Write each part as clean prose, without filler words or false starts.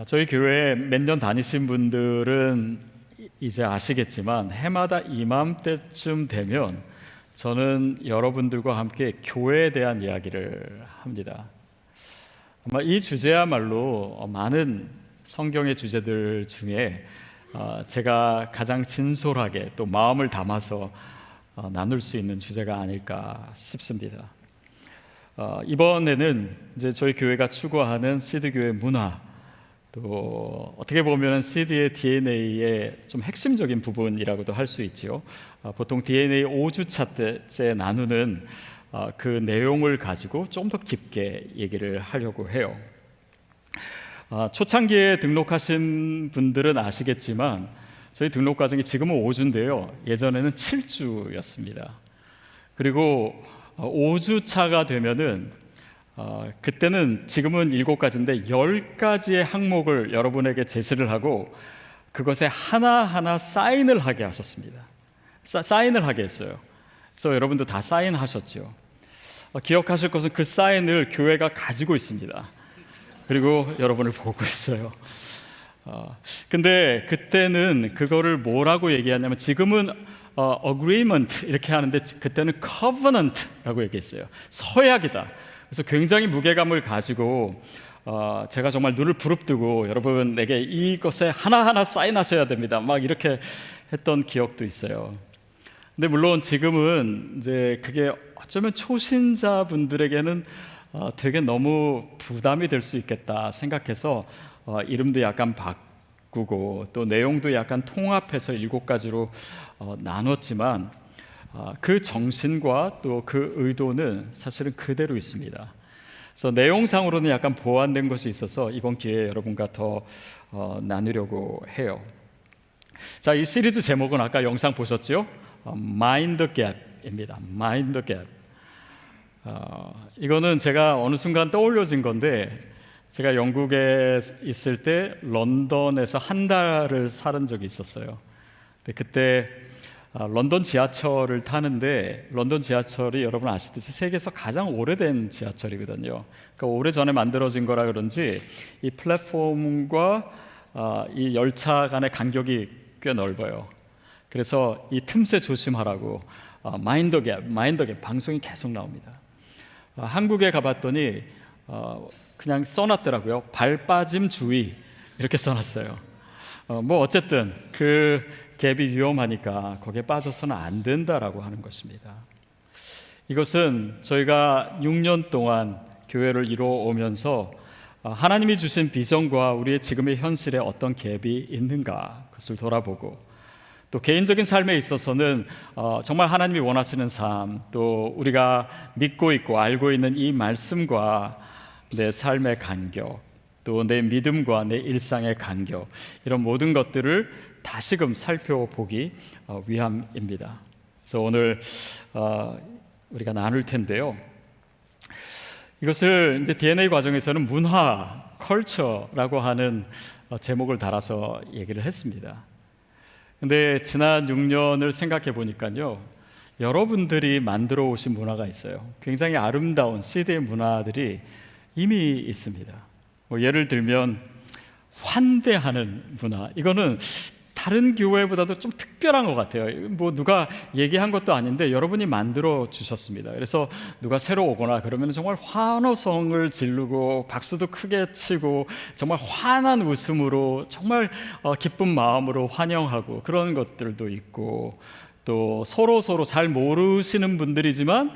저희 교회 몇 년 다니신 분들은 이제 아시겠지만 해마다 이맘때쯤 되면 저는 여러분들과 함께 교회에 대한 이야기를 합니다. 아마 이 주제야말로 많은 성경의 주제들 중에 제가 가장 진솔하게 또 마음을 담아서 나눌 수 있는 주제가 아닐까 싶습니다. 이번에는 이제 저희 교회가 추구하는 시드교회 문화, 또 어떻게 보면 시드의 DNA의 좀 핵심적인 부분이라고도 할 수 있지요. 보통 DNA 5주차 때째 나누는 그 내용을 가지고 좀 더 깊게 얘기를 하려고 해요. 초창기에 등록하신 분들은 아시겠지만 저희 등록 과정이 지금은 5주인데요. 예전에는 7주였습니다. 그리고 5주차가 되면은 그때는 지금은 7가지인데 10가지의 항목을 여러분에게 제시를 하고 그것에 하나하나 사인을 하게 하셨습니다. 사인을 하게 했어요. 그래서 여러분도 다 사인하셨죠. 기억하실 것은 그 사인을 교회가 가지고 있습니다. 그리고 여러분을 보고 있어요. 근데 그때는 그거를 뭐라고 얘기하냐면 지금은 agreement 이렇게 하는데 그때는 covenant라고 얘기했어요. 서약이다. 그래서 굉장히 무게감을 가지고 제가 정말 눈을 부릅뜨고 여러분에게 이것에 하나하나 사인하셔야 됩니다. 막 이렇게 했던 기억도 있어요. 근데 물론 지금은 이제 그게 어쩌면 초신자분들에게는 되게 너무 부담이 될 수 있겠다 생각해서 이름도 약간 바꾸고 또 내용도 약간 통합해서 7가지로 나눴지만 그 정신과 또 그 의도는 사실은 그대로 있습니다. 그래서 내용상으로는 약간 보완된 것이 있어서 이번 기회에 여러분과 더 나누려고 해요. 자, 이 시리즈 제목은 아까 영상 보셨죠? Mind Gap입니다. Mind Gap. 이거는 제가 어느 순간 떠올려진 건데 제가 영국에 있을 때 런던에서 한 달을 살은 적이 있었어요. 근데 그때 런던 지하철을 타는데 런던 지하철이 여러분 아시듯이 세계에서 가장 오래된 지하철이거든요. 그러니까 오래전에 만들어진 거라 그런지 이 플랫폼과 이 열차 간의 간격이 꽤 넓어요. 그래서 이 틈새 조심하라고 마인드 갭 방송이 계속 나옵니다. 한국에 가봤더니 그냥 써놨더라고요. 발 빠짐 주의 이렇게 써놨어요. 뭐 어쨌든 그 갭이 위험하니까 거기에 빠져서는 안 된다라고 하는 것입니다. 이것은 저희가 6년 동안 교회를 이루어오면서 하나님이 주신 비전과 우리의 지금의 현실에 어떤 갭이 있는가 그것을 돌아보고 또 개인적인 삶에 있어서는 정말 하나님이 원하시는 삶, 또 우리가 믿고 있고 알고 있는 이 말씀과 내 삶의 간격, 또 내 믿음과 내 일상의 간격, 이런 모든 것들을 다시금 살펴보기 위함입니다. 그래서 오늘 우리가 나눌 텐데요. 이것을 이제 DNA 과정에서는 문화, 컬처라고 하는 제목을 달아서 얘기를 했습니다. 근데 지난 6년을 생각해 보니까요, 여러분들이 만들어 오신 문화가 있어요. 굉장히 아름다운 시대의 문화들이 이미 있습니다. 뭐 예를 들면 환대하는 문화, 이거는 다른 교회보다도 좀 특별한 것 같아요. 뭐 누가 얘기한 것도 아닌데 여러분이 만들어 주셨습니다. 그래서 누가 새로 오거나 그러면 정말 환호성을 지르고 박수도 크게 치고 정말 환한 웃음으로 정말 기쁜 마음으로 환영하고 그런 것들도 있고, 또 서로 잘 모르시는 분들이지만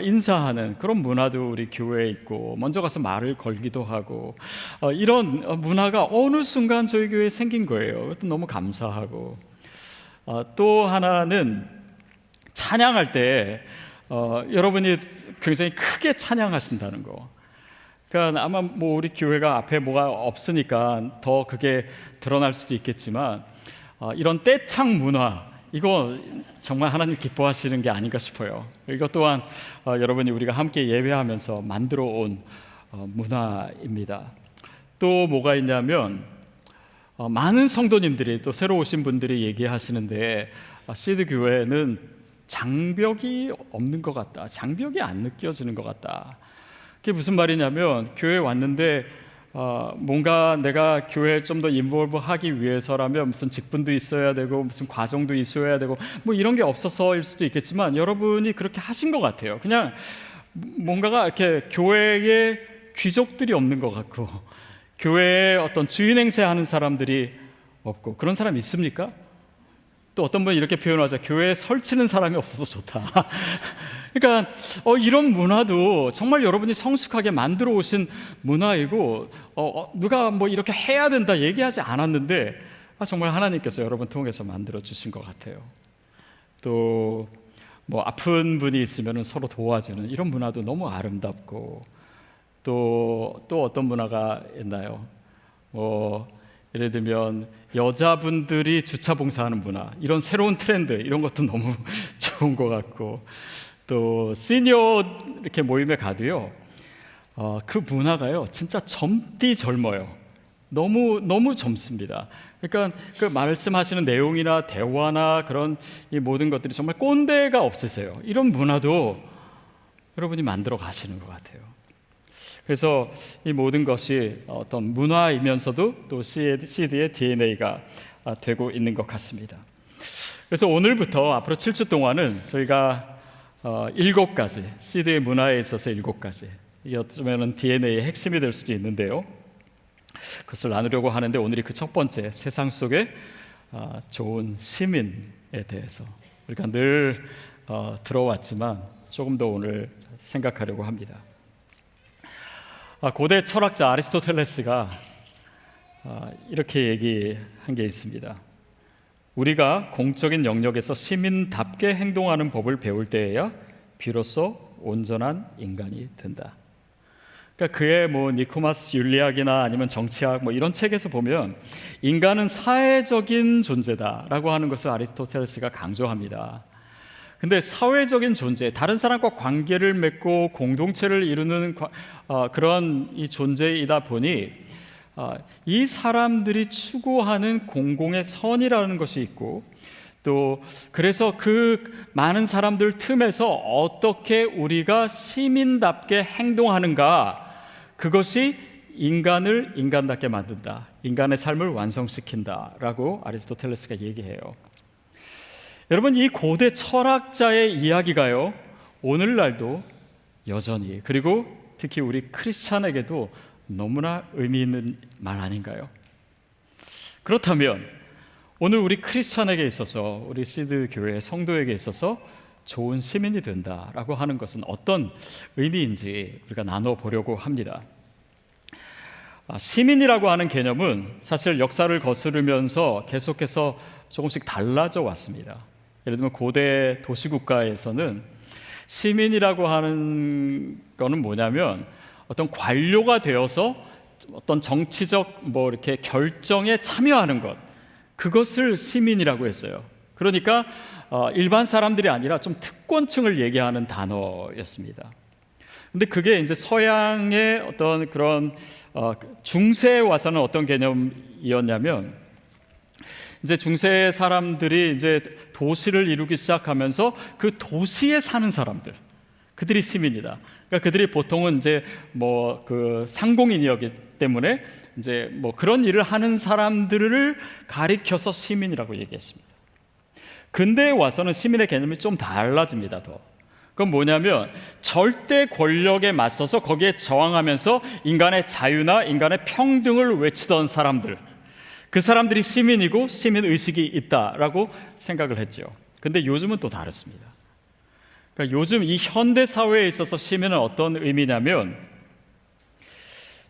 인사하는 그런 문화도 우리 교회에 있고 먼저 가서 말을 걸기도 하고 이런 문화가 어느 순간 저희 교회에 생긴 거예요. 그것도 너무 감사하고, 또 하나는 찬양할 때 여러분이 굉장히 크게 찬양하신다는 거. 그러니까 아마 뭐 우리 교회가 앞에 뭐가 없으니까 더 그게 드러날 수도 있겠지만 이런 떼창 문화, 이거 정말 하나님 기뻐하시는 게 아닌가 싶어요. 이것 또한 여러분이 우리가 함께 예배하면서 만들어 온 문화입니다. 또 뭐가 있냐면 많은 성도님들이 또 새로 오신 분들이 얘기하시는데 시드 교회는 장벽이 없는 것 같다, 장벽이 안 느껴지는 것 같다. 그게 무슨 말이냐면 교회에 왔는데 뭔가 내가 교회에 좀 더 인볼브 하기 위해서라면 무슨 직분도 있어야 되고 무슨 과정도 있어야 되고 뭐 이런 게 없어서일 수도 있겠지만 여러분이 그렇게 하신 것 같아요. 그냥 뭔가가 이렇게 교회에 귀족들이 없는 것 같고 교회에 어떤 주인 행세하는 사람들이 없고. 그런 사람 있습니까? 또 어떤 분이 이렇게 표현하죠. 교회에 설치는 사람이 없어서 좋다. 그러니까 이런 문화도 정말 여러분이 성숙하게 만들어 오신 문화이고 누가 뭐 이렇게 해야 된다 얘기하지 않았는데 정말 하나님께서 여러분 통해서 만들어 주신 것 같아요. 또 뭐 아픈 분이 있으면 서로 도와주는 이런 문화도 너무 아름답고, 또 어떤 문화가 있나요? 예를 들면 여자분들이 주차 봉사하는 문화, 이런 새로운 트렌드, 이런 것도 너무 좋은 것 같고, 또 시니어 이렇게 모임에 가도요, 그 문화가요 진짜 젊디 젊어요. 너무 젊습니다. 그러니까 그 말씀하시는 내용이나 대화나 그런 이 모든 것들이 정말 꼰대가 없으세요. 이런 문화도 여러분이 만들어 가시는 것 같아요. 그래서 이 모든 것이 어떤 문화이면서도 또 CD의 DNA가 되고 있는 것 같습니다. 그래서 오늘부터 앞으로 7주 동안은 저희가 7가지, CD의 문화에 있어서 7가지, 이 어쩌면 DNA의 핵심이 될 수도 있는데요, 그것을 나누려고 하는데 오늘이 그 첫 번째, 세상 속에 좋은 시민에 대해서 우리가 늘 들어왔지만 조금 더 오늘 생각하려고 합니다. 고대 철학자 아리스토텔레스가 이렇게 얘기한 게 있습니다. 우리가 공적인 영역에서 시민답게 행동하는 법을 배울 때에야 비로소 온전한 인간이 된다. 그러니까 그의 니코마스 윤리학이나 아니면 정치학 이런 책에서 보면 인간은 사회적인 존재다라고 하는 것을 아리스토텔레스가 강조합니다. 근데 사회적인 존재, 다른 사람과 관계를 맺고 공동체를 이루는 그런 이 존재이다 보니 이 사람들이 추구하는 공공의 선이라는 것이 있고, 또 그래서 그 많은 사람들 틈에서 어떻게 우리가 시민답게 행동하는가, 그것이 인간을 인간답게 만든다, 인간의 삶을 완성시킨다라고 아리스토텔레스가 얘기해요. 여러분, 이 고대 철학자의 이야기가요 오늘날도 여전히, 그리고 특히 우리 크리스찬에게도 너무나 의미 있는 말 아닌가요? 그렇다면 오늘 우리 크리스찬에게 있어서, 우리 시드 교회 성도에게 있어서 좋은 시민이 된다라고 하는 것은 어떤 의미인지 우리가 나눠보려고 합니다. 시민이라고 하는 개념은 사실 역사를 거스르면서 계속해서 조금씩 달라져 왔습니다. 예를 들면 고대 도시국가에서는 시민이라고 하는 거는 뭐냐면 어떤 관료가 되어서 어떤 정치적 이렇게 결정에 참여하는 것, 그것을 시민이라고 했어요. 그러니까 일반 사람들이 아니라 좀 특권층을 얘기하는 단어였습니다. 근데 그게 이제 서양의 어떤 그런 중세에 와서는 어떤 개념이었냐면, 이제 중세 사람들이 이제 도시를 이루기 시작하면서 그 도시에 사는 사람들, 그들이 시민이다. 그러니까 그들이 보통은 이제 그 상공인이었기 때문에 이제 그런 일을 하는 사람들을 가리켜서 시민이라고 얘기했습니다. 근대에 와서는 시민의 개념이 좀 달라집니다. 그건 뭐냐면 절대 권력에 맞서서 거기에 저항하면서 인간의 자유나 인간의 평등을 외치던 사람들, 그 사람들이 시민이고 시민의식이 있다라고 생각을 했죠. 근데 요즘은 또 다릅니다. 그러니까 요즘 이 현대 사회에 있어서 시민은 어떤 의미냐면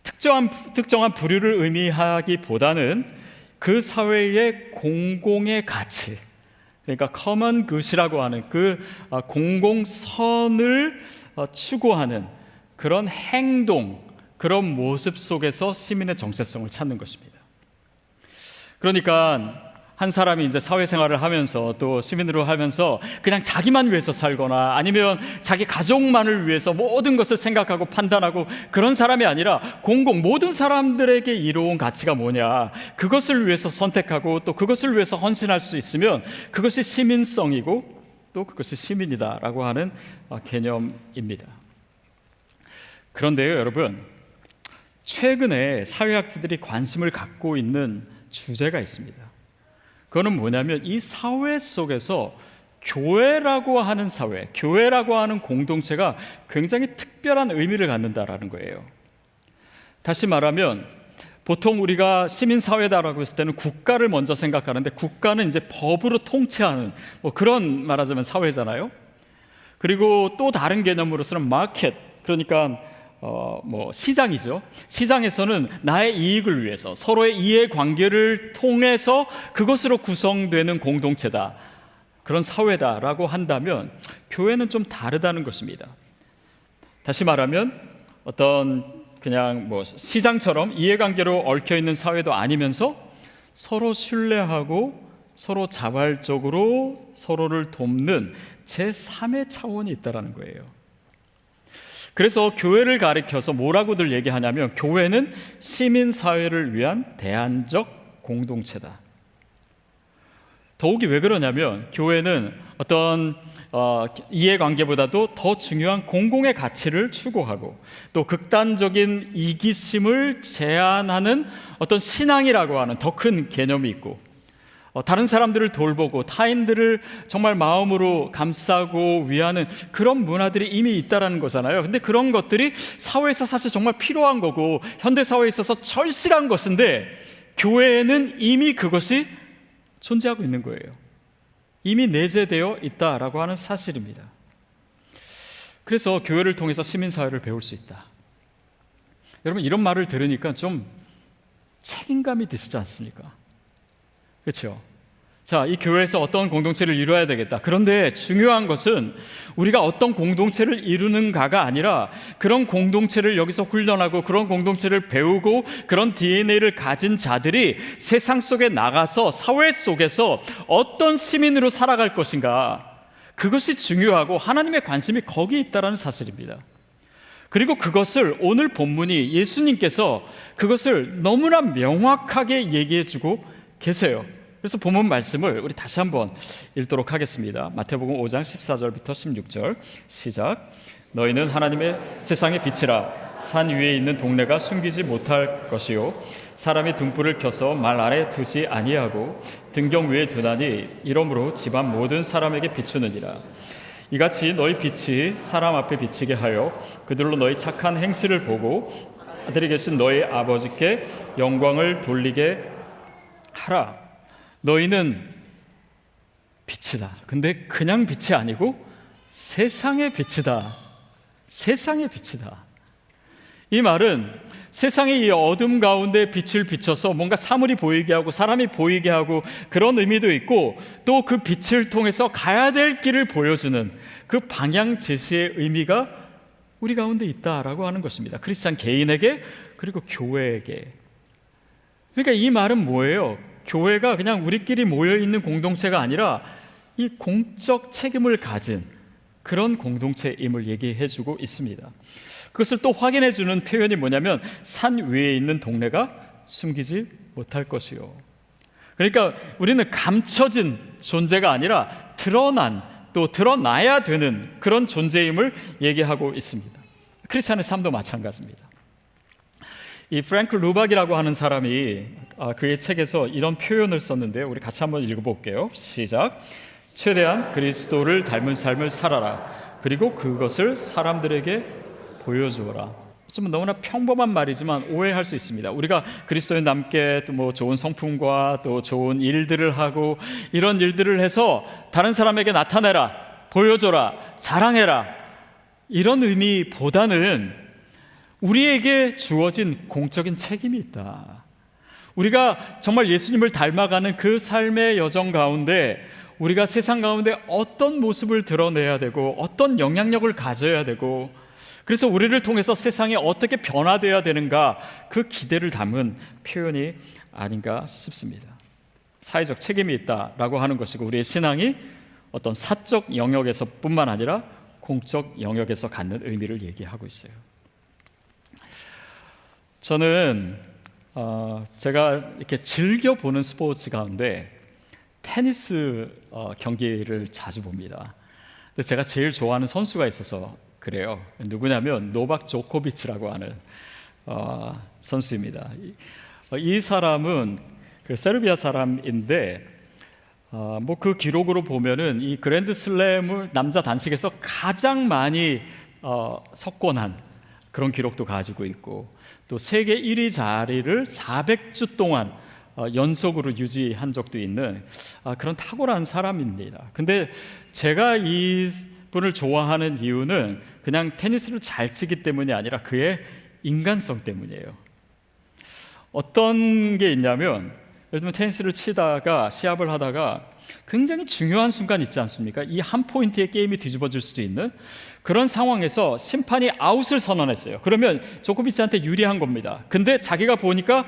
특정한 부류를 의미하기보다는 그 사회의 공공의 가치, 그러니까 커먼 굿이라고 하는 그 공공선을 추구하는 그런 행동, 그런 모습 속에서 시민의 정체성을 찾는 것입니다. 그러니까 한 사람이 이제 사회생활을 하면서 또 시민으로 하면서 그냥 자기만 위해서 살거나 아니면 자기 가족만을 위해서 모든 것을 생각하고 판단하고 그런 사람이 아니라 모든 사람들에게 이로운 가치가 뭐냐, 그것을 위해서 선택하고 또 그것을 위해서 헌신할 수 있으면 그것이 시민성이고 또 그것이 시민이다라고 하는 개념입니다. 그런데요, 여러분, 최근에 사회학자들이 관심을 갖고 있는 주제가 있습니다. 그거는 뭐냐면 이 사회 속에서 교회라고 하는 사회, 교회라고 하는 공동체가 굉장히 특별한 의미를 갖는다라는 거예요. 다시 말하면 보통 우리가 시민사회다라고 했을 때는 국가를 먼저 생각하는데, 국가는 이제 법으로 통치하는 그런, 말하자면 사회잖아요. 그리고 또 다른 개념으로서는 마켓, 그러니까 시장이죠. 시장에서는 나의 이익을 위해서 서로의 이해관계를 통해서 그것으로 구성되는 공동체다, 그런 사회다라고 한다면 교회는 좀 다르다는 것입니다. 다시 말하면 어떤 그냥 시장처럼 이해관계로 얽혀있는 사회도 아니면서 서로 신뢰하고 서로 자발적으로 서로를 돕는 제3의 차원이 있다는 거예요. 그래서 교회를 가리켜서 뭐라고들 얘기하냐면 교회는 시민사회를 위한 대안적 공동체다. 더욱이 왜 그러냐면 교회는 어떤 이해관계보다도 더 중요한 공공의 가치를 추구하고 또 극단적인 이기심을 제한하는 어떤 신앙이라고 하는 더 큰 개념이 있고, 다른 사람들을 돌보고 타인들을 정말 마음으로 감싸고 위하는 그런 문화들이 이미 있다라는 거잖아요. 근데 그런 것들이 사회에서 사실 정말 필요한 거고 현대사회에 있어서 절실한 것인데, 교회에는 이미 그것이 존재하고 있는 거예요. 이미 내재되어 있다라고 하는 사실입니다. 그래서 교회를 통해서 시민사회를 배울 수 있다. 여러분, 이런 말을 들으니까 좀 책임감이 드시지 않습니까? 그렇죠? 자, 이 교회에서 어떤 공동체를 이루어야 되겠다. 그런데 중요한 것은 우리가 어떤 공동체를 이루는가가 아니라 그런 공동체를 여기서 훈련하고 그런 공동체를 배우고 그런 DNA를 가진 자들이 세상 속에 나가서 사회 속에서 어떤 시민으로 살아갈 것인가, 그것이 중요하고 하나님의 관심이 거기에 있다는 사실입니다. 그리고 그것을 오늘 본문이 예수님께서 그것을 너무나 명확하게 얘기해주고 계세요. 그래서 본문 말씀을 우리 다시 한번 읽도록 하겠습니다. 마태복음 5장 14절부터 16절 시작. 너희는 하나님의 세상의 빛이라. 산 위에 있는 동네가 숨기지 못할 것이요 사람이 등불을 켜서 말 아래 두지 아니하고 등경 위에 두나니 이러므로 집안 모든 사람에게 비추느니라. 이같이 너희 빛이 사람 앞에 비치게 하여 그들로 너희 착한 행실을 보고 하늘에 계신 너희 아버지께 영광을 돌리게 하라. 너희는 빛이다. 근데 그냥 빛이 아니고 세상의 빛이다. 세상의 빛이다. 이 말은 세상의 이 어둠 가운데 빛을 비춰서 뭔가 사물이 보이게 하고 사람이 보이게 하고 그런 의미도 있고, 또 그 빛을 통해서 가야 될 길을 보여주는 그 방향 제시의 의미가 우리 가운데 있다라고 하는 것입니다. 크리스찬 개인에게 그리고 교회에게. 그러니까 이 말은 뭐예요? 교회가 그냥 우리끼리 모여있는 공동체가 아니라 이 공적 책임을 가진 그런 공동체임을 얘기해주고 있습니다. 그것을 또 확인해주는 표현이 뭐냐면 산 위에 있는 동네가 숨기지 못할 것이요. 그러니까 우리는 감춰진 존재가 아니라 드러난, 또 드러나야 되는 그런 존재임을 얘기하고 있습니다. 크리스찬의 삶도 마찬가지입니다. 이 프랭크 루박이라고 하는 사람이 그의 책에서 이런 표현을 썼는데요. 우리 같이 한번 읽어볼게요. 시작. 최대한 그리스도를 닮은 삶을 살아라. 그리고 그것을 사람들에게 보여주어라. 좀 너무나 평범한 말이지만 오해할 수 있습니다. 우리가 그리스도인답게 또 좋은 성품과 또 좋은 일들을 하고 이런 일들을 해서 다른 사람에게 나타내라, 보여줘라, 자랑해라, 이런 의미보다는 우리에게 주어진 공적인 책임이 있다. 우리가 정말 예수님을 닮아가는 그 삶의 여정 가운데 우리가 세상 가운데 어떤 모습을 드러내야 되고 어떤 영향력을 가져야 되고, 그래서 우리를 통해서 세상이 어떻게 변화되어야 되는가, 그 기대를 담은 표현이 아닌가 싶습니다. 사회적 책임이 있다라고 하는 것이고, 우리의 신앙이 어떤 사적 영역에서 뿐만 아니라 공적 영역에서 갖는 의미를 얘기하고 있어요. 저는 제가 이렇게 즐겨 보는 스포츠 가운데 테니스 경기를 자주 봅니다. 근데 제가 제일 좋아하는 선수가 있어서 그래요. 누구냐면 노박 조코비치라고 하는 선수입니다. 이 사람은 그 세르비아 사람인데 뭐 그 기록으로 보면은 이 그랜드슬램을 남자 단식에서 가장 많이 석권한 그런 기록도 가지고 있고, 또 세계 1위 자리를 400주 동안 연속으로 유지한 적도 있는 그런 탁월한 사람입니다. 근데 제가 이 분을 좋아하는 이유는 그냥 테니스를 잘 치기 때문이 아니라 그의 인간성 때문이에요. 어떤 게 있냐면, 예를 들면 테니스를 치다가 시합을 하다가 굉장히 중요한 순간 있지 않습니까? 이 한 포인트의 게임이 뒤집어질 수도 있는 그런 상황에서 심판이 아웃을 선언했어요. 그러면 조코비치한테 유리한 겁니다. 근데 자기가 보니까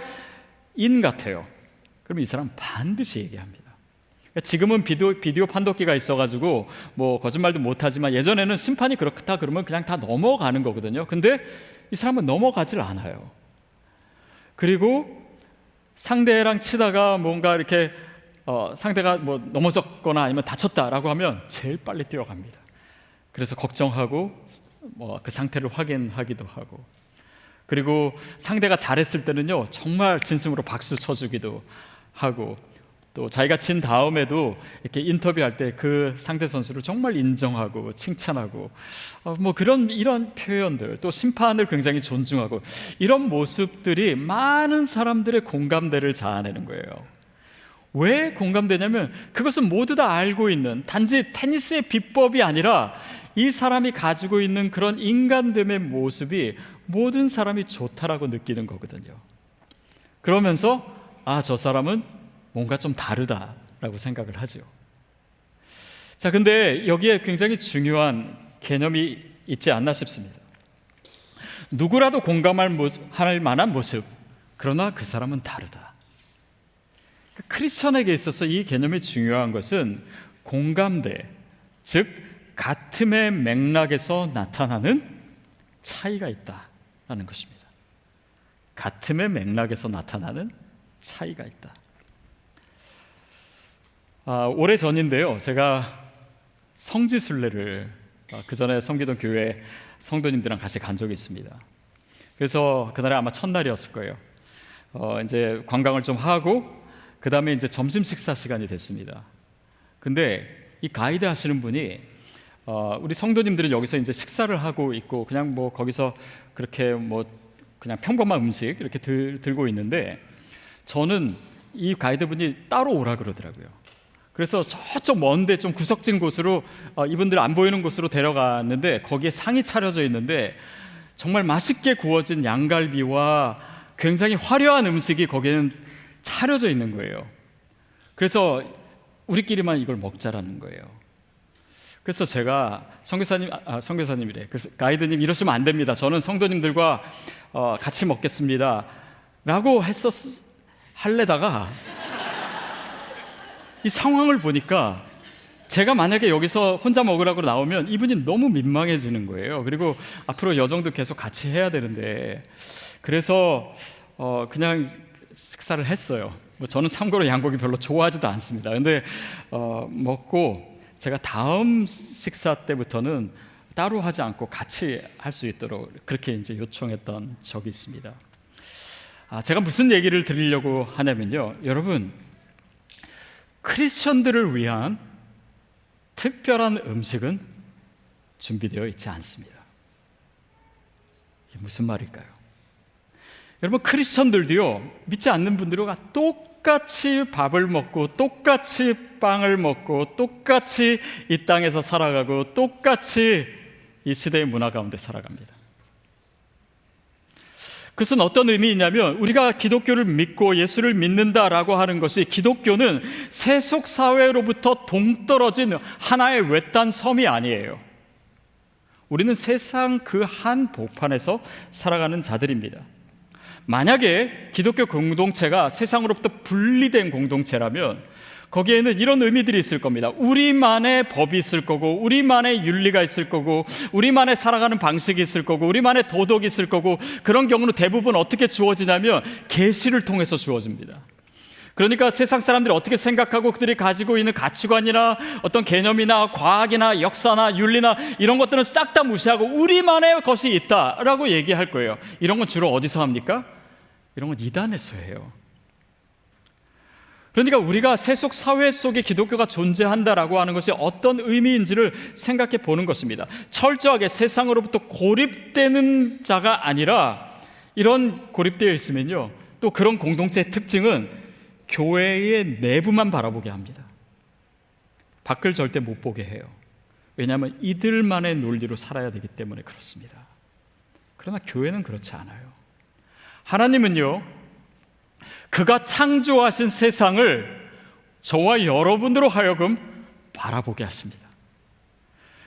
인 같아요. 그럼 이 사람 반드시 얘기합니다. 지금은 비디오 판독기가 있어가지고 뭐 거짓말도 못하지만, 예전에는 심판이 그렇다 그러면 그냥 다 넘어가는 거거든요. 근데 이 사람은 넘어가질 않아요. 그리고 상대랑 치다가 뭔가 이렇게 상대가 뭐 넘어졌거나 아니면 다쳤다라고 하면 제일 빨리 뛰어갑니다. 그래서 걱정하고 뭐 그 상태를 확인하기도 하고, 그리고 상대가 잘했을 때는요 정말 진심으로 박수 쳐주기도 하고, 또 자기가 진 다음에도 이렇게 인터뷰할 때 그 상대 선수를 정말 인정하고 칭찬하고 뭐 이런 표현들, 또 심판을 굉장히 존중하고, 이런 모습들이 많은 사람들의 공감대를 자아내는 거예요. 왜 공감되냐면 그것은 모두 다 알고 있는, 단지 테니스의 비법이 아니라 이 사람이 가지고 있는 그런 인간됨의 모습이 모든 사람이 좋다라고 느끼는 거거든요. 그러면서 저 사람은 뭔가 좀 다르다라고 생각을 하죠. 자, 근데 여기에 굉장히 중요한 개념이 있지 않나 싶습니다. 누구라도 공감할 만한 모습, 그러나 그 사람은 다르다. 크리스천에게 있어서 이 개념이 중요한 것은 공감대, 즉 같음의 맥락에서 나타나는 차이가 있다라는 것입니다. 같음의 맥락에서 나타나는 차이가 있다. 오래 전인데요, 제가 성지순례를 그 전에 섬기던 교회 성도님들이랑 같이 간 적이 있습니다. 그래서 그날이 아마 첫날이었을 거예요. 이제 관광을 좀 하고 그 다음에 이제 점심 식사 시간이 됐습니다. 근데 이 가이드 하시는 분이 우리 성도님들은 여기서 이제 식사를 하고 있고 그냥 뭐 거기서 그렇게 뭐 그냥 평범한 음식 이렇게 들고 있는데, 저는 이 가이드분이 따로 오라 그러더라고요. 그래서 저쪽 먼데 좀 구석진 곳으로 이분들 안 보이는 곳으로 데려갔는데, 거기에 상이 차려져 있는데 정말 맛있게 구워진 양갈비와 굉장히 화려한 음식이 거기에는 차려져 있는 거예요. 그래서 우리끼리만 이걸 먹자라는 거예요. 그래서 제가 선교사님이래. 그래서 가이드님 이러시면 안 됩니다. 저는 성도님들과 같이 먹겠습니다. 라고 할래다가 이 상황을 보니까 제가 만약에 여기서 혼자 먹으라고 나오면 이분이 너무 민망해지는 거예요. 그리고 앞으로 여정도 계속 같이 해야 되는데, 그래서 그냥 식사를 했어요. 뭐 저는 참고로 양고기 별로 좋아하지도 않습니다. 근데 먹고 제가 다음 식사 때부터는 따로 하지 않고 같이 할 수 있도록 그렇게 이제 요청했던 적이 있습니다. 제가 무슨 얘기를 드리려고 하냐면요, 여러분, 크리스천들을 위한 특별한 음식은 준비되어 있지 않습니다. 이게 무슨 말일까요? 여러분, 크리스천들도요, 믿지 않는 분들과 똑같이 밥을 먹고 똑같이 빵을 먹고 똑같이 이 땅에서 살아가고 똑같이 이 시대의 문화 가운데 살아갑니다. 그것은 어떤 의미이냐면, 우리가 기독교를 믿고 예수를 믿는다라고 하는 것이, 기독교는 세속 사회로부터 동떨어진 하나의 외딴 섬이 아니에요. 우리는 세상 그 한 복판에서 살아가는 자들입니다. 만약에 기독교 공동체가 세상으로부터 분리된 공동체라면 거기에는 이런 의미들이 있을 겁니다. 우리만의 법이 있을 거고, 우리만의 윤리가 있을 거고, 우리만의 살아가는 방식이 있을 거고, 우리만의 도덕이 있을 거고, 그런 경우는 대부분 어떻게 주어지냐면 계시를 통해서 주어집니다. 그러니까 세상 사람들이 어떻게 생각하고 그들이 가지고 있는 가치관이나 어떤 개념이나 과학이나 역사나 윤리나 이런 것들은 싹 다 무시하고 우리만의 것이 있다라고 얘기할 거예요. 이런 건 주로 어디서 합니까? 이런 건 이단에서 해요. 그러니까 우리가 세속 사회 속에 기독교가 존재한다라고 하는 것이 어떤 의미인지를 생각해 보는 것입니다. 철저하게 세상으로부터 고립되는 자가 아니라, 이런 고립되어 있으면요, 또 그런 공동체의 특징은 교회의 내부만 바라보게 합니다. 밖을 절대 못 보게 해요. 왜냐하면 이들만의 논리로 살아야 되기 때문에 그렇습니다. 그러나 교회는 그렇지 않아요. 하나님은요, 그가 창조하신 세상을 저와 여러분으로 하여금 바라보게 하십니다.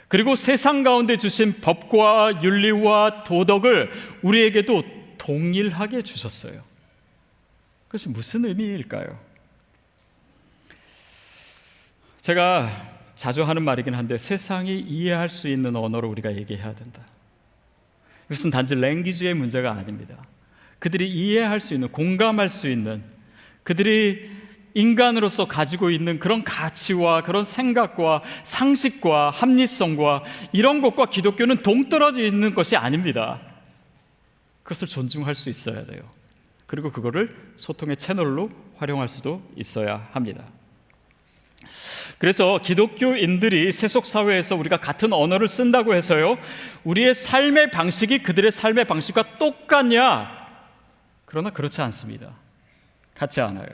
그리고 세상 가운데 주신 법과 윤리와 도덕을 우리에게도 동일하게 주셨어요. 그것이 무슨 의미일까요? 제가 자주 하는 말이긴 한데, 세상이 이해할 수 있는 언어로 우리가 얘기해야 된다. 이것은 단지 랭귀지의 문제가 아닙니다. 그들이 이해할 수 있는, 공감할 수 있는, 그들이 인간으로서 가지고 있는 그런 가치와 그런 생각과 상식과 합리성과 이런 것과 기독교는 동떨어져 있는 것이 아닙니다. 그것을 존중할 수 있어야 돼요. 그리고 그거를 소통의 채널로 활용할 수도 있어야 합니다. 그래서 기독교인들이 세속 사회에서 우리가 같은 언어를 쓴다고 해서요, 우리의 삶의 방식이 그들의 삶의 방식과 똑같냐? 그러나 그렇지 않습니다. 같지 않아요.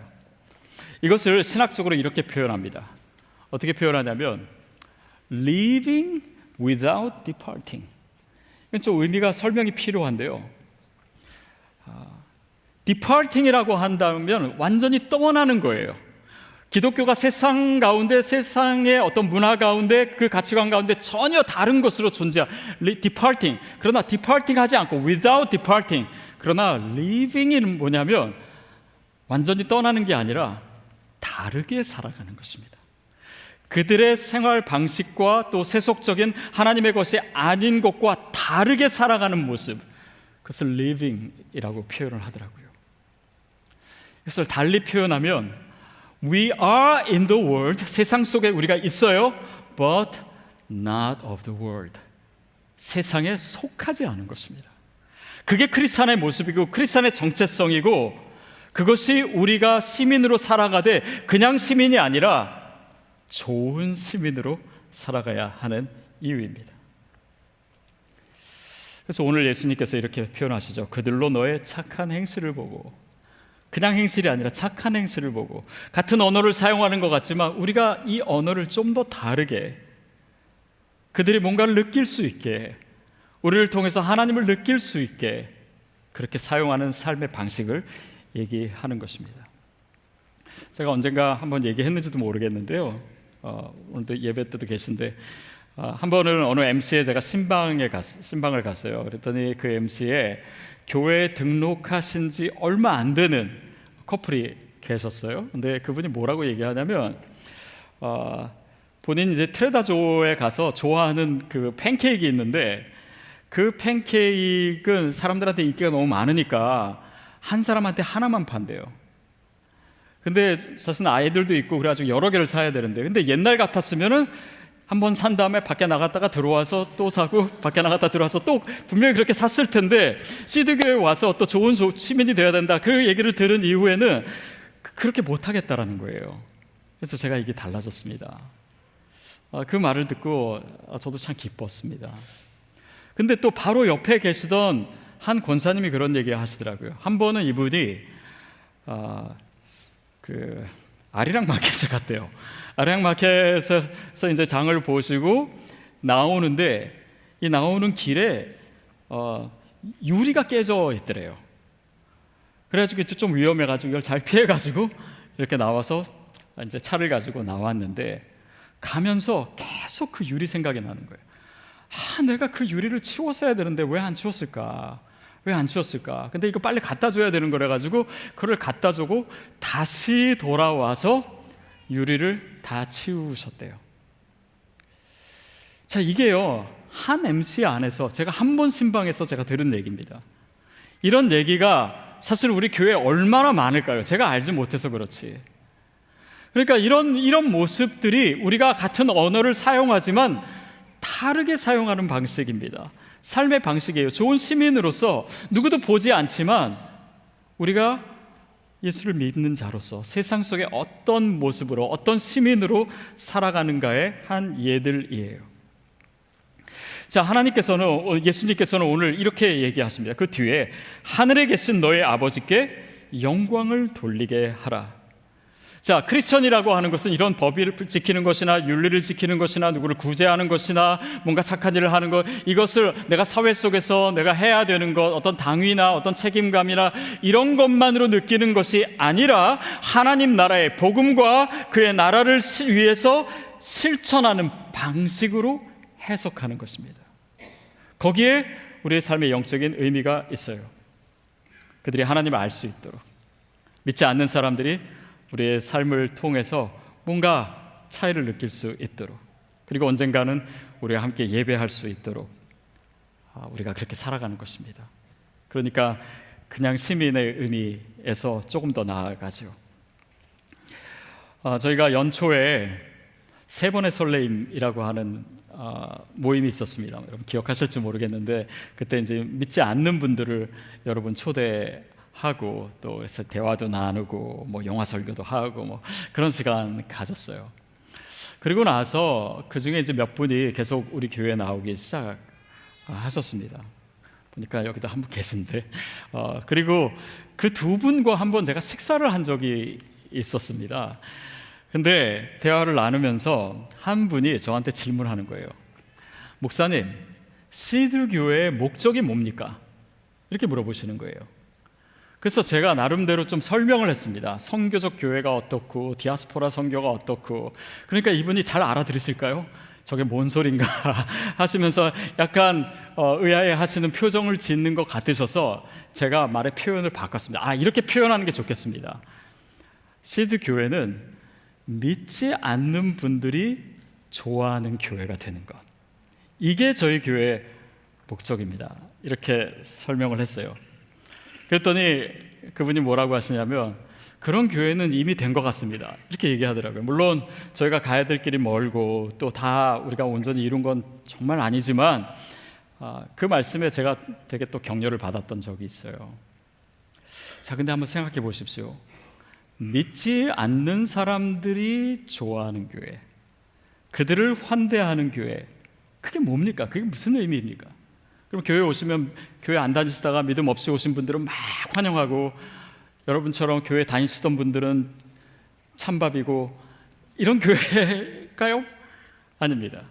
이것을 신학적으로 이렇게 표현합니다. 어떻게 표현하냐면 living without departing. 이건 좀 의미가 설명이 필요한데요, departing이라고 한다면 완전히 떠나는 거예요. 기독교가 세상 가운데, 세상의 어떤 문화 가운데, 그 가치관 가운데 전혀 다른 것으로 존재한 departing. 그러나 departing 하지 않고 without departing. 그러나 living이 뭐냐면 완전히 떠나는 게 아니라 다르게 살아가는 것입니다. 그들의 생활 방식과 또 세속적인 하나님의 것이 아닌 것과 다르게 살아가는 모습, 그것을 living이라고 표현을 하더라고요. 이것을 달리 표현하면 We are in the world, 세상 속에 우리가 있어요, but not of the world. 세상에 속하지 않은 것입니다. 그게 크리스찬의 모습이고 크리스찬의 정체성이고, 그것이 우리가 시민으로 살아가되 그냥 시민이 아니라 좋은 시민으로 살아가야 하는 이유입니다. 그래서 오늘 예수님께서 이렇게 표현하시죠. 그들로 너의 착한 행실을 보고, 그냥 행실이 아니라 착한 행실을 보고, 같은 언어를 사용하는 것 같지만 우리가 이 언어를 좀 더 다르게, 그들이 뭔가를 느낄 수 있게, 우리를 통해서 하나님을 느낄 수 있게 그렇게 사용하는 삶의 방식을 얘기하는 것입니다. 제가 언젠가 한번 얘기했는지도 모르겠는데요, 오늘도 예배 때도 계신데, 한 번은 어느 MC에 제가 신방을 갔어요. 그랬더니 그 MC에 교회에 등록하신 지 얼마 안 되는 커플이 계셨어요. 근데 그분이 뭐라고 얘기하냐면, 본인 이제 트레다조에 가서 좋아하는 그 팬케이크 있는데, 그 팬케이크는 사람들한테 인기가 너무 많으니까 한 사람한테 하나만 판대요. 근데 사실은 아이들도 있고 그래가지고 여러 개를 사야 되는데, 근데 옛날 같았으면은 한 번 산 다음에 밖에 나갔다가 들어와서 또 사고, 밖에 나갔다 들어와서 또 분명히 그렇게 샀을 텐데, 시드교에 와서 또 좋은 시민이 되어야 된다, 그 얘기를 들은 이후에는 그렇게 못하겠다라는 거예요. 그래서 제가 이게 달라졌습니다. 그 말을 듣고 저도 참 기뻤습니다. 근데 또 바로 옆에 계시던 한 권사님이 그런 얘기 하시더라고요. 한 번은 이분이 그 아리랑 마켓에 갔대요. 아리랑 마켓에서 이제 장을 보시고 나오는데, 이 나오는 길에 유리가 깨져 있더래요. 그래가지고 좀 위험해가지고 이걸 잘 피해가지고 이렇게 나와서 이제 차를 가지고 나왔는데, 가면서 계속 그 유리 생각이 나는 거예요. 내가 그 유리를 치웠어야 되는데 왜 안 치웠을까? 왜 안 치웠을까? 근데 이거 빨리 갖다 줘야 되는 거래가지고 그걸 갖다 주고 다시 돌아와서 유리를 다 치우셨대요. 자, 이게요, 한 MC 안에서 제가 한 번 신방에서 제가 들은 얘기입니다. 이런 얘기가 사실 우리 교회에 얼마나 많을까요? 제가 알지 못해서 그렇지. 그러니까 이런 모습들이 우리가 같은 언어를 사용하지만 다르게 사용하는 방식입니다. 삶의 방식이에요. 좋은 시민으로서 누구도 보지 않지만 우리가 예수를 믿는 자로서 세상 속에 어떤 모습으로, 어떤 시민으로 살아가는가의 한 예들이에요. 자, 예수님께서는 오늘 이렇게 얘기하십니다. 그 뒤에 하늘에 계신 너의 아버지께 영광을 돌리게 하라. 자, 크리스천이라고 하는 것은 이런 법을 지키는 것이나 윤리를 지키는 것이나 누구를 구제하는 것이나 뭔가 착한 일을 하는 것, 이것을 내가 사회 속에서 내가 해야 되는 것, 어떤 당위나 어떤 책임감이나 이런 것만으로 느끼는 것이 아니라 하나님 나라의 복음과 그의 나라를 위해서 실천하는 방식으로 해석하는 것입니다. 거기에 우리의 삶의 영적인 의미가 있어요. 그들이 하나님을 알 수 있도록, 믿지 않는 사람들이 우리의 삶을 통해서 뭔가 차이를 느낄 수 있도록, 그리고 언젠가는 우리와 함께 예배할 수 있도록 우리가 그렇게 살아가는 것입니다. 그러니까 그냥 시민의 의미에서 조금 더 나아가죠. 저희가 연초에 세 번의 설레임이라고 하는 모임이 있었습니다. 여러분 기억하실지 모르겠는데, 그때 이제 믿지 않는 분들을 여러분 초대하고 또 그래서 대화도 나누고 뭐 영화 설교도 하고 뭐 그런 시간 가졌어요. 그리고 나서 그 중에 이제 몇 분이 계속 우리 교회에 나오기 시작하셨습니다. 보니까 여기도 한 분 계신데, 그리고 그 두 분과 한번 제가 식사를 한 적이 있었습니다. 근데 대화를 나누면서 한 분이 저한테 질문하는 거예요. 목사님, 시드 교회의 목적이 뭡니까? 이렇게 물어보시는 거예요. 그래서 제가 나름대로 좀 설명을 했습니다. 선교적 교회가 어떻고 디아스포라 선교가 어떻고. 그러니까 이분이 잘 알아들으실까요? 저게 뭔 소린가 하시면서 약간 의아해 하시는 표정을 짓는 것 같으셔서 제가 말의 표현을 바꿨습니다. 이렇게 표현하는 게 좋겠습니다. 시드 교회는 믿지 않는 분들이 좋아하는 교회가 되는 것, 이게 저희 교회의 목적입니다. 이렇게 설명을 했어요. 그랬더니 그분이 뭐라고 하시냐면, 그런 교회는 이미 된 것 같습니다, 이렇게 얘기하더라고요. 물론 저희가 가야 될 길이 멀고 또 다 우리가 온전히 이룬 건 정말 아니지만 그 말씀에 제가 되게 또 격려를 받았던 적이 있어요. 자, 근데 한번 생각해 보십시오. 믿지 않는 사람들이 좋아하는 교회, 그들을 환대하는 교회, 그게 뭡니까? 그게 무슨 의미입니까? 그럼 교회 오시면 교회 안 다니시다가 믿음 없이 오신 분들은 막 환영하고, 여러분처럼 교회 다니시던 분들은 찬밥이고, 이런 교회일까요? 아닙니다.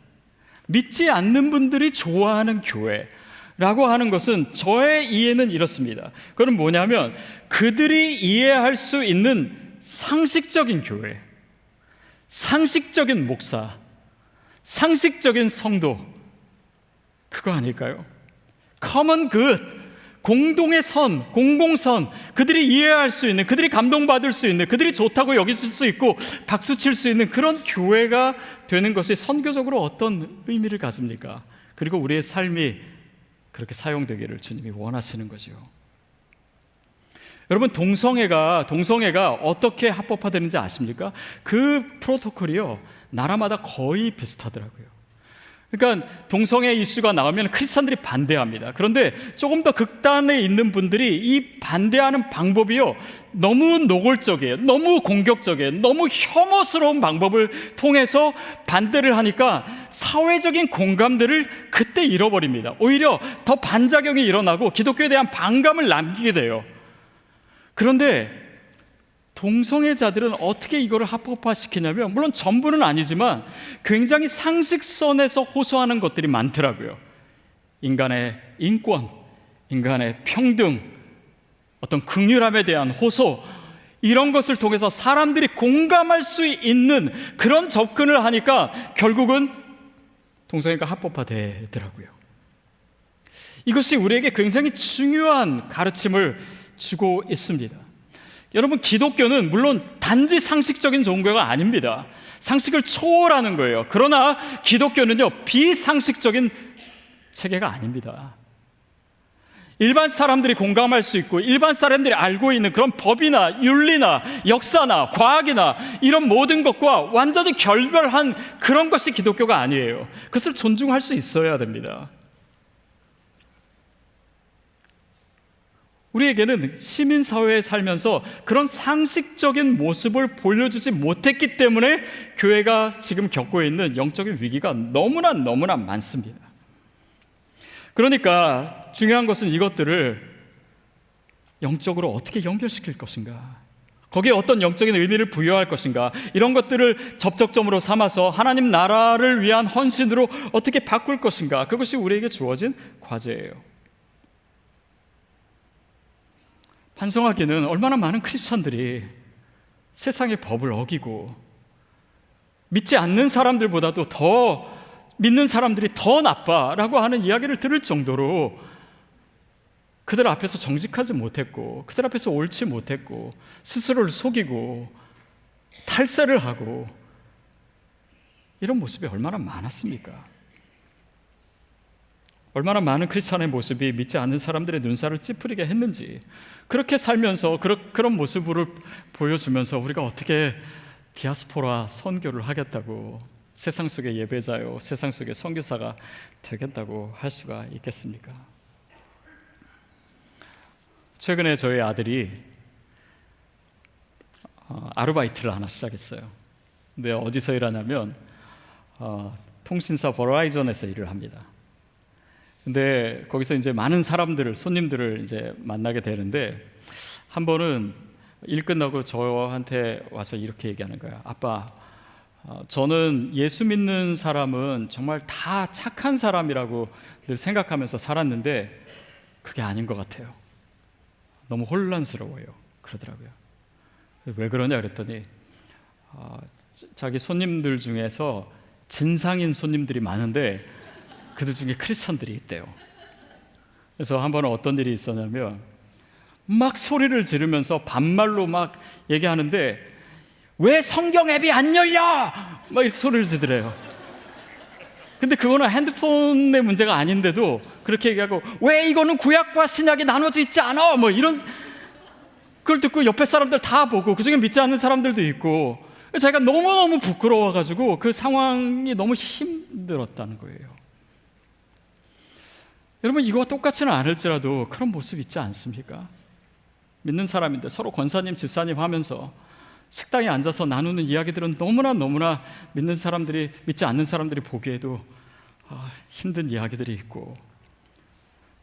믿지 않는 분들이 좋아하는 교회라고 하는 것은 저의 이해는 이렇습니다. 그건 뭐냐면 그들이 이해할 수 있는 상식적인 교회, 상식적인 목사, 상식적인 성도, 그거 아닐까요? common good, 공동의 선, 공공선, 그들이 이해할 수 있는, 그들이 감동받을 수 있는, 그들이 좋다고 여길 수 있고 박수 칠 수 있는 그런 교회가 되는 것이 선교적으로 어떤 의미를 가집니까? 그리고 우리의 삶이 그렇게 사용되기를 주님이 원하시는 거죠. 여러분, 동성애가 어떻게 합법화되는지 아십니까? 그 프로토콜이요, 나라마다 거의 비슷하더라고요. 그러니까 동성애 이슈가 나오면 크리스천들이 반대합니다. 그런데 조금 더 극단에 있는 분들이 이 반대하는 방법이요, 너무 노골적이에요, 너무 공격적이에요, 너무 혐오스러운 방법을 통해서 반대를 하니까 사회적인 공감대를 그때 잃어버립니다. 오히려 더 반작용이 일어나고 기독교에 대한 반감을 남기게 돼요. 그런데 동성애자들은 어떻게 이거를 합법화시키냐면, 물론 전부는 아니지만 굉장히 상식선에서 호소하는 것들이 많더라고요. 인간의 인권, 인간의 평등, 어떤 긍휼함에 대한 호소, 이런 것을 통해서 사람들이 공감할 수 있는 그런 접근을 하니까 결국은 동성애가 합법화되더라고요. 이것이 우리에게 굉장히 중요한 가르침을 주고 있습니다. 여러분, 기독교는 물론 단지 상식적인 종교가 아닙니다. 상식을 초월하는 거예요. 그러나 기독교는요, 비상식적인 체계가 아닙니다. 일반 사람들이 공감할 수 있고 일반 사람들이 알고 있는 그런 법이나 윤리나 역사나 과학이나 이런 모든 것과 완전히 결별한 그런 것이 기독교가 아니에요. 그것을 존중할 수 있어야 됩니다. 우리에게는 시민사회에 살면서 그런 상식적인 모습을 보여주지 못했기 때문에 교회가 지금 겪고 있는 영적인 위기가 너무나 많습니다. 그러니까 중요한 것은 이것들을 영적으로 어떻게 연결시킬 것인가, 거기에 어떤 영적인 의미를 부여할 것인가, 이런 것들을 접촉점으로 삼아서 하나님 나라를 위한 헌신으로 어떻게 바꿀 것인가, 그것이 우리에게 주어진 과제예요. 반성하기는 얼마나 많은 크리스천들이 세상의 법을 어기고 믿지 않는 사람들보다도 더 믿는 사람들이 더 나빠라고 하는 이야기를 들을 정도로 그들 앞에서 정직하지 못했고 그들 앞에서 옳지 못했고 스스로를 속이고 탈세를 하고 이런 모습이 얼마나 많았습니까? 얼마나 많은 크리스찬의 모습이 믿지 않는 사람들의 눈살을 찌푸리게 했는지, 그렇게 살면서 그런 모습을 보여주면서 우리가 어떻게 디아스포라 선교를 하겠다고, 세상 속의 예배자요, 세상 속의 선교사가 되겠다고 할 수가 있겠습니까? 최근에 저희 아들이 아르바이트를 하나 시작했어요. 근데 어디서 일하냐면 통신사 버라이전에서 일을 합니다. 근데 거기서 이제 많은 사람들을, 손님들을 이제 만나게 되는데, 한 번은 일 끝나고 저한테 와서 이렇게 얘기하는 거야. 아빠, 저는 예수 믿는 사람은 정말 다 착한 사람이라고 늘 생각하면서 살았는데 그게 아닌 것 같아요. 너무 혼란스러워요. 그러더라고요. 왜 그러냐 그랬더니 자기 손님들 중에서 진상인 손님들이 많은데 그들 중에 크리스천들이 있대요. 그래서 한 번은 어떤 일이 있었냐면 막 소리를 지르면서 반말로 막 얘기하는데 왜 성경 앱이 안 열려? 막 이렇게 소리를 지르래요. 근데 그거는 핸드폰의 문제가 아닌데도 그렇게 얘기하고, 왜 이거는 구약과 신약이 나눠져 있지 않아? 뭐 이런, 그걸 듣고 옆에 사람들 다 보고 그중에 믿지 않는 사람들도 있고, 자기가 너무너무 부끄러워가지고 그 상황이 너무 힘들었다는 거예요. 여러분, 이거와 똑같지는 않을지라도 그런 모습 있지 않습니까? 믿는 사람인데 서로 권사님, 집사님 하면서 식당에 앉아서 나누는 이야기들은 너무나 믿는 사람들이, 믿지 않는 사람들이 보기에도 힘든 이야기들이 있고,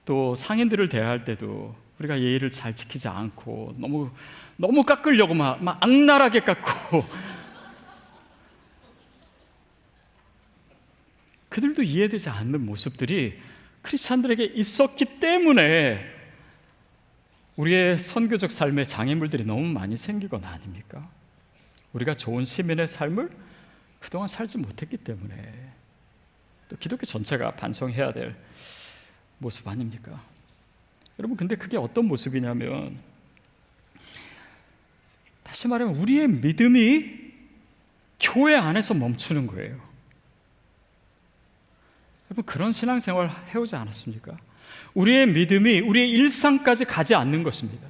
또 상인들을 대할 때도 우리가 예의를 잘 지키지 않고 너무 깎으려고 막 악랄하게 깎고 그들도 이해되지 않는 모습들이 크리스찬들에게 있었기 때문에 우리의 선교적 삶의 장애물들이 너무 많이 생기건 아닙니까? 우리가 좋은 시민의 삶을 그동안 살지 못했기 때문에 또 기독교 전체가 반성해야 될 모습 아닙니까? 여러분, 근데 그게 어떤 모습이냐면, 다시 말하면 우리의 믿음이 교회 안에서 멈추는 거예요. 여러분, 그런 신앙생활 해오지 않았습니까? 우리의 믿음이 우리의 일상까지 가지 않는 것입니다.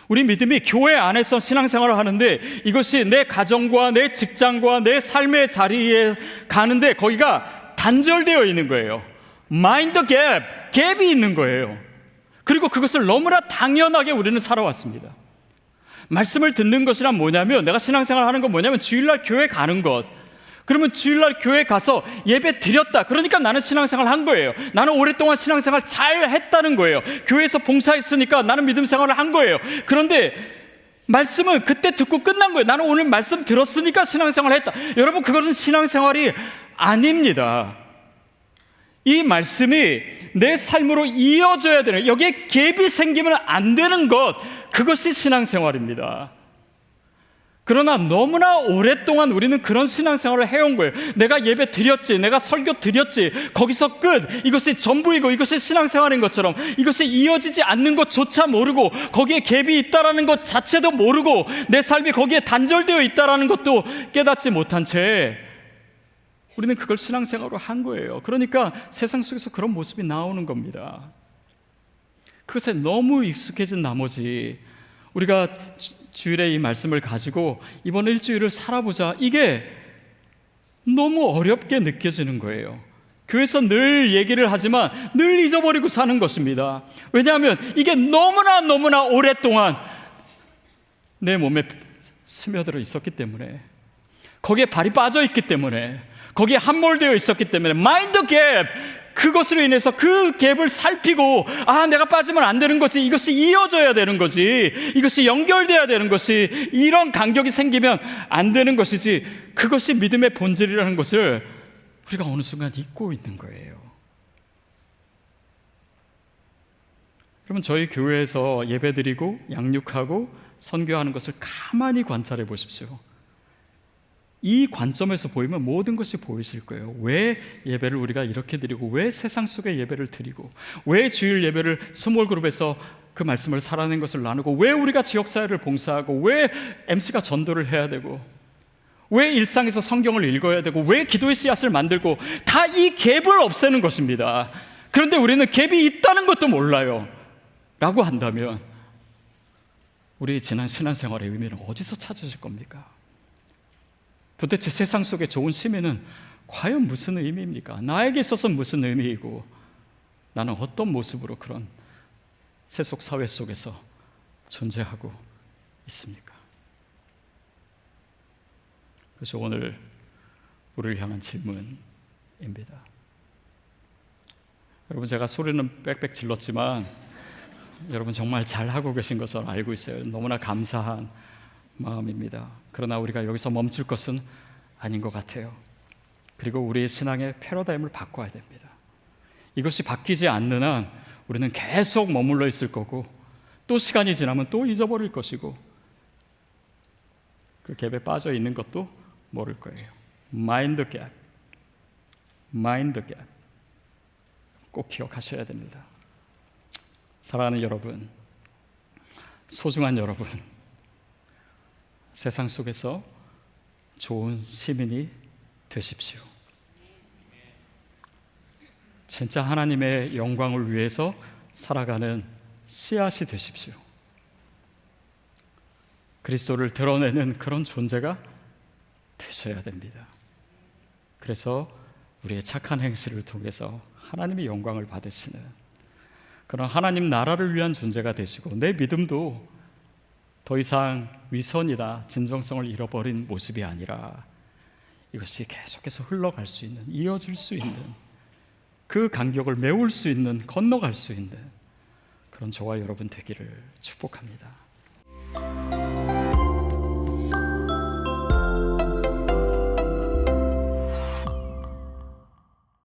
우리 믿음이 교회 안에서 신앙생활을 하는데 이것이 내 가정과 내 직장과 내 삶의 자리에 가는데 거기가 단절되어 있는 거예요. 마인드 갭이 있는 거예요. 그리고 그것을 너무나 당연하게 우리는 살아왔습니다. 말씀을 듣는 것이란 뭐냐면, 내가 신앙생활 하는 건 뭐냐면 주일날 교회 가는 것. 그러면 주일날 교회 가서 예배 드렸다. 그러니까 나는 신앙생활 한 거예요. 나는 오랫동안 신앙생활 잘 했다는 거예요. 교회에서 봉사했으니까 나는 믿음 생활을 한 거예요. 그런데 말씀은 그때 듣고 끝난 거예요. 나는 오늘 말씀 들었으니까 신앙생활 했다. 여러분, 그것은 신앙생활이 아닙니다. 이 말씀이 내 삶으로 이어져야 되는, 여기에 갭이 생기면 안 되는 것, 그것이 신앙생활입니다. 그러나 너무나 오랫동안 우리는 그런 신앙생활을 해온 거예요. 내가 예배 드렸지, 내가 설교 드렸지, 거기서 끝. 이것이 전부이고 이것이 신앙생활인 것처럼 이것이 이어지지 않는 것조차 모르고, 거기에 갭이 있다라는 것 자체도 모르고, 내 삶이 거기에 단절되어 있다라는 것도 깨닫지 못한 채 우리는 그걸 신앙생활로 한 거예요. 그러니까 세상 속에서 그런 모습이 나오는 겁니다. 그것에 너무 익숙해진 나머지 우리가 주일에 이 말씀을 가지고 이번 일주일을 살아보자, 이게 너무 어렵게 느껴지는 거예요. 교회에서 늘 얘기를 하지만 늘 잊어버리고 사는 것입니다. 왜냐하면 이게 너무나 오랫동안 내 몸에 스며들어 있었기 때문에, 거기에 발이 빠져 있기 때문에, 거기에 함몰되어 있었기 때문에, 마인드 갭, 그것으로 인해서 그 갭을 살피고, 내가 빠지면 안 되는 거지, 이것이 이어져야 되는 거지, 이것이 연결돼야 되는 것이, 이런 간격이 생기면 안 되는 것이지, 그것이 믿음의 본질이라는 것을 우리가 어느 순간 잊고 있는 거예요. 여러분, 저희 교회에서 예배드리고 양육하고 선교하는 것을 가만히 관찰해 보십시오. 이 관점에서 보이면 모든 것이 보이실 거예요. 왜 예배를 우리가 이렇게 드리고, 왜 세상 속에 예배를 드리고, 왜 주일 예배를 스몰 그룹에서 그 말씀을 살아낸 것을 나누고, 왜 우리가 지역사회를 봉사하고, 왜 MC가 전도를 해야 되고, 왜 일상에서 성경을 읽어야 되고, 왜 기도의 씨앗을 만들고, 다 이 갭을 없애는 것입니다. 그런데 우리는 갭이 있다는 것도 몰라요 라고 한다면 우리 지난 신앙생활의 의미는 어디서 찾으실 겁니까? 도대체 세상 속의 좋은 시민은 과연 무슨 의미입니까? 나에게 있어서 무슨 의미이고, 나는 어떤 모습으로 그런 세속 사회 속에서 존재하고 있습니까? 그래서 오늘 우리를 향한 질문입니다. 여러분, 제가 소리는 빽빽 질렀지만 여러분 정말 잘하고 계신 것을 알고 있어요. 너무나 감사한 마음입니다. 그러나 우리가 여기서 멈출 것은 아닌 것 같아요. 그리고 우리의 신앙의 패러다임을 바꿔야 됩니다. 이것이 바뀌지 않는 한 우리는 계속 머물러 있을 거고, 또 시간이 지나면 또 잊어버릴 것이고, 그 갭에 빠져 있는 것도 모를 거예요. 마인드 갭, 마인드 갭 꼭 기억하셔야 됩니다. 사랑하는 여러분, 소중한 여러분, 세상 속에서 좋은 시민이 되십시오. 진짜 하나님의 영광을 위해서 살아가는 씨앗이 되십시오. 그리스도를 드러내는 그런 존재가 되셔야 됩니다. 그래서 우리의 착한 행실을 통해서 하나님의 영광을 받으시는 그런 하나님 나라를 위한 존재가 되시고, 내 믿음도 더 이상 위선이다, 진정성을 잃어버린 모습이 아니라 이것이 계속해서 흘러갈 수 있는, 이어질 수 있는, 그 간격을 메울 수 있는, 건너갈 수 있는 그런 저와 여러분 되기를 축복합니다.